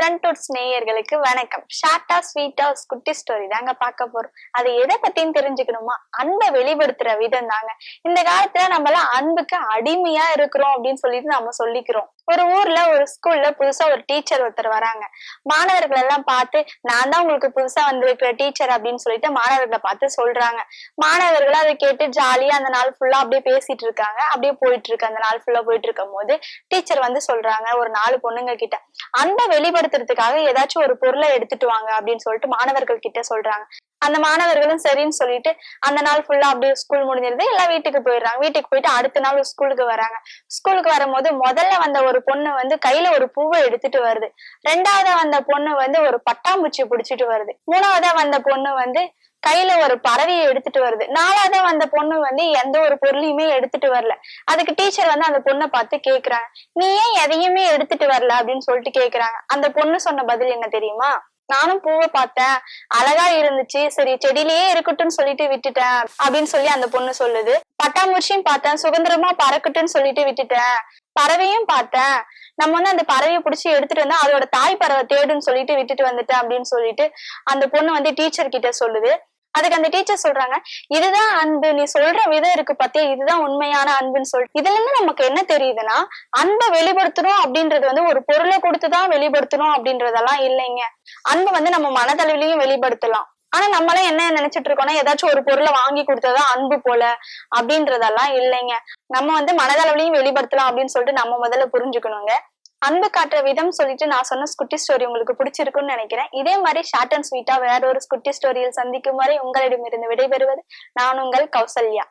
Front Woods நேயர்களுக்கு வணக்கம். ஷார்ட்டா ஸ்வீட்டா குட்டி ஸ்டோரி தாங்க பார்க்க போறோம். அது எதை பத்தியும் தெரிஞ்சுக்கணுமா? அன்பை வெளிப்படுத்துற விதம் தாங்க. இந்த காலத்துல நம்மள அன்புக்கு அடிமையா இருக்கிறோம் அப்படின்னு சொல்லிட்டு நம்ம சொல்லிக்கிறோம். ஒரு ஊர்ல ஒரு ஸ்கூல்ல புதுசா ஒரு டீச்சர் ஒருத்தர் வராங்க. மாணவர்கள் எல்லாம் பார்த்து, நான் தான் உங்களுக்கு புதுசா வந்திருக்கிற டீச்சர் அப்படின்னு சொல்லிட்டு மாணவர்களை பார்த்து சொல்றாங்க. மாணவர்கள் அதை கேட்டு ஜாலியா அந்த நாள் ஃபுல்லா அப்படியே பேசிட்டு இருக்காங்க. அப்படியே போயிட்டு இருக்கு. அந்த நாள் ஃபுல்லா போயிட்டு இருக்கும் போது டீச்சர் வந்து சொல்றாங்க ஒரு 4 பொண்ணுங்க கிட்ட, அன்பை வெளிப்படுத்துறதுக்காக ஏதாச்சும் ஒரு பொருளை எடுத்துட்டு வாங்க அப்படின்னு சொல்லிட்டு மாணவர்கள் கிட்ட சொல்றாங்க. அந்த மாணவர்களும் சரின்னு சொல்லிட்டு அந்த நாள் ஃபுல்லா அப்படியே ஸ்கூல் முடிஞ்சிருது. எல்லாம் வீட்டுக்கு போயிடுறாங்க. வீட்டுக்கு போயிட்டு அடுத்த நாள் ஸ்கூலுக்கு வராங்க. ஸ்கூலுக்கு வரும்போது முதல்ல வந்த ஒரு பொண்ணு வந்து கையில ஒரு பூவை எடுத்துட்டு வருது. 2வதா வந்த பொண்ணு வந்து ஒரு பட்டாம்பூச்சி பிடிச்சிட்டு வருது. 3வதா வந்த பொண்ணு வந்து கையில ஒரு பறவையை எடுத்துட்டு வருது. 4வதா வந்த பொண்ணு வந்து எந்த ஒரு பொருளையுமே எடுத்துட்டு வரல. அதுக்கு டீச்சர் வந்து அந்த பொண்ணை பார்த்து கேக்குறாங்க, நீ ஏன் எதையுமே எடுத்துட்டு வரல அப்படின்னு சொல்லிட்டு கேக்குறாங்க. அந்த பொண்ணு சொன்ன பதில் என்ன தெரியுமா? நானும் பூவை பார்த்தேன், அழகா இருந்துச்சு, சரி செடியிலேயே இருக்கட்டும்னு சொல்லிட்டு விட்டுட்டேன் அப்படின்னு சொல்லி அந்த பொண்ணு சொல்லுது. பட்டாம்பூச்சியும் பார்த்தேன், சுதந்திரமா பறக்கட்டும்னு சொல்லிட்டு விட்டுட்டேன். பறவையும் பார்த்தேன், நம்ம வந்து அந்த பறவையை பிடிச்சி எடுத்துட்டு வந்தா அதோட தாய் பறவை தேடுன்னு சொல்லிட்டு விட்டுட்டு வந்துட்டேன் அப்படின்னு சொல்லிட்டு அந்த பொண்ணு வந்து டீச்சர் கிட்ட சொல்லுது. அதுக்கு அந்த டீச்சர் சொல்றாங்க, இதுதான் அன்பு, நீ சொல்ற விதம் இருக்கு பாத்தியா, இதுதான் உண்மையான அன்புன்னு சொல்லிட்டு. இதுல இருந்து நமக்கு என்ன தெரியுதுன்னா, அன்பை வெளிப்படுத்தணும் அப்படின்றது வந்து ஒரு பொருளை கொடுத்துதான் வெளிப்படுத்தணும் அப்படின்றதெல்லாம் இல்லைங்க. அன்பை வந்து நம்ம மனதளவிலையும் வெளிப்படுத்தலாம். ஆனா நம்மளாம் என்ன நினைச்சிட்டு இருக்கோம்னா, ஏதாச்சும் ஒரு பொருளை வாங்கி கொடுத்ததான் அன்பு போல அப்படின்றதெல்லாம் இல்லைங்க. நம்ம வந்து மனதளவிலையும் வெளிப்படுத்தலாம் அப்படின்னு சொல்லிட்டு நம்ம முதல்ல புரிஞ்சுக்கணுங்க. அன்பு காட்டுற விதம் சொல்லிட்டு நான் சொன்ன குட்டி ஸ்டோரி உங்களுக்கு பிடிச்சிருக்குன்னு நினைக்கிறேன். இதே மாதிரி ஷார்ட் அண்ட் ஸ்வீட்டா வேற ஒரு குட்டி ஸ்டோரியில் சந்திக்கும் வரை உங்களிடமிருந்து விடைபெறுவது நான் உங்கள் கௌசல்யா.